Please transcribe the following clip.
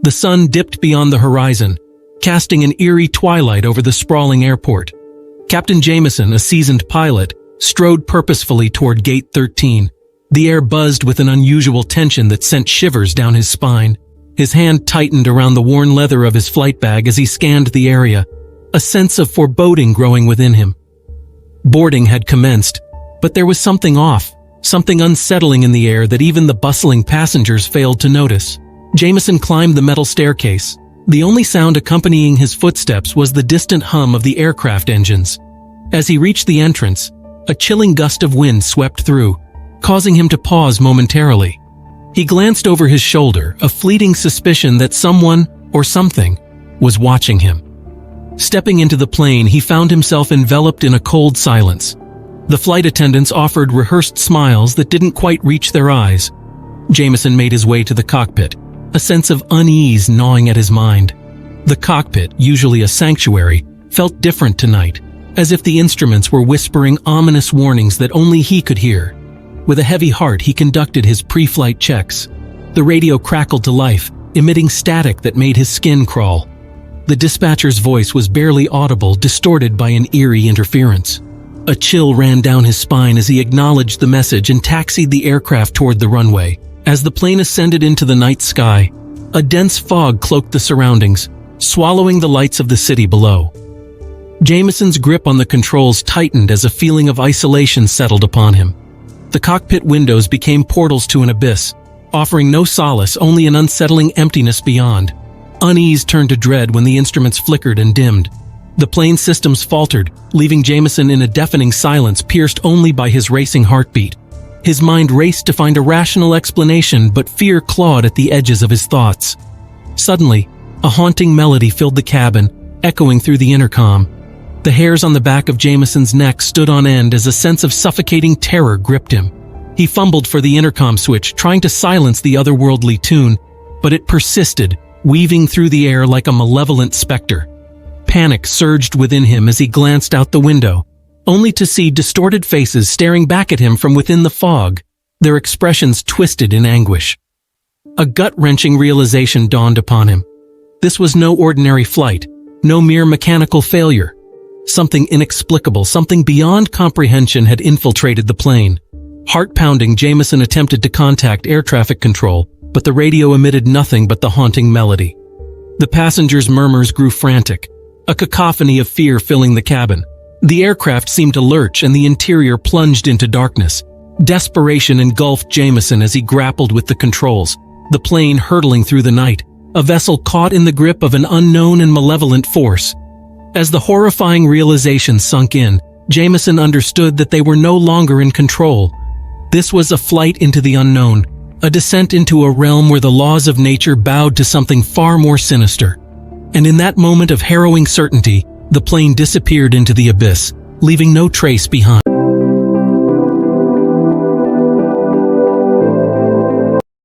The sun dipped beyond the horizon, casting an eerie twilight over the sprawling airport. Captain Jameson, a seasoned pilot, strode purposefully toward Gate 13. The air buzzed with an unusual tension that sent shivers down his spine. His hand tightened around the worn leather of his flight bag as he scanned the area, a sense of foreboding growing within him. Boarding had commenced, but there was something off, something unsettling in the air that even the bustling passengers failed to notice. Jameson climbed the metal staircase. The only sound accompanying his footsteps was the distant hum of the aircraft engines. As he reached the entrance, a chilling gust of wind swept through, causing him to pause momentarily. He glanced over his shoulder, a fleeting suspicion that someone, or something, was watching him. Stepping into the plane, he found himself enveloped in a cold silence. The flight attendants offered rehearsed smiles that didn't quite reach their eyes. Jameson made his way to the cockpit, a sense of unease gnawing at his mind. The cockpit, usually a sanctuary, felt different tonight, as if the instruments were whispering ominous warnings that only he could hear. With a heavy heart, he conducted his pre-flight checks. The radio crackled to life, emitting static that made his skin crawl. The dispatcher's voice was barely audible, distorted by an eerie interference. A chill ran down his spine as he acknowledged the message and taxied the aircraft toward the runway. As the plane ascended into the night sky, a dense fog cloaked the surroundings, swallowing the lights of the city below. Jameson's grip on the controls tightened as a feeling of isolation settled upon him. The cockpit windows became portals to an abyss, offering no solace, only an unsettling emptiness beyond. Unease turned to dread when the instruments flickered and dimmed. The plane's systems faltered, leaving Jameson in a deafening silence pierced only by his racing heartbeat. His mind raced to find a rational explanation, but fear clawed at the edges of his thoughts. Suddenly, a haunting melody filled the cabin, echoing through the intercom. The hairs on the back of Jameson's neck stood on end as a sense of suffocating terror gripped him. He fumbled for the intercom switch, trying to silence the otherworldly tune, but it persisted, weaving through the air like a malevolent specter. Panic surged within him as he glanced out the window, only to see distorted faces staring back at him from within the fog, their expressions twisted in anguish. A gut-wrenching realization dawned upon him. This was no ordinary flight, no mere mechanical failure. Something inexplicable, something beyond comprehension had infiltrated the plane. Heart-pounding, Jameson attempted to contact air traffic control, but the radio emitted nothing but the haunting melody. The passengers' murmurs grew frantic, a cacophony of fear filling the cabin. The aircraft seemed to lurch and the interior plunged into darkness. Desperation engulfed Jameson as he grappled with the controls, the plane hurtling through the night, a vessel caught in the grip of an unknown and malevolent force. As the horrifying realization sunk in, Jameson understood that they were no longer in control. This was a flight into the unknown, a descent into a realm where the laws of nature bowed to something far more sinister. And in that moment of harrowing certainty, the plane disappeared into the abyss, leaving no trace behind.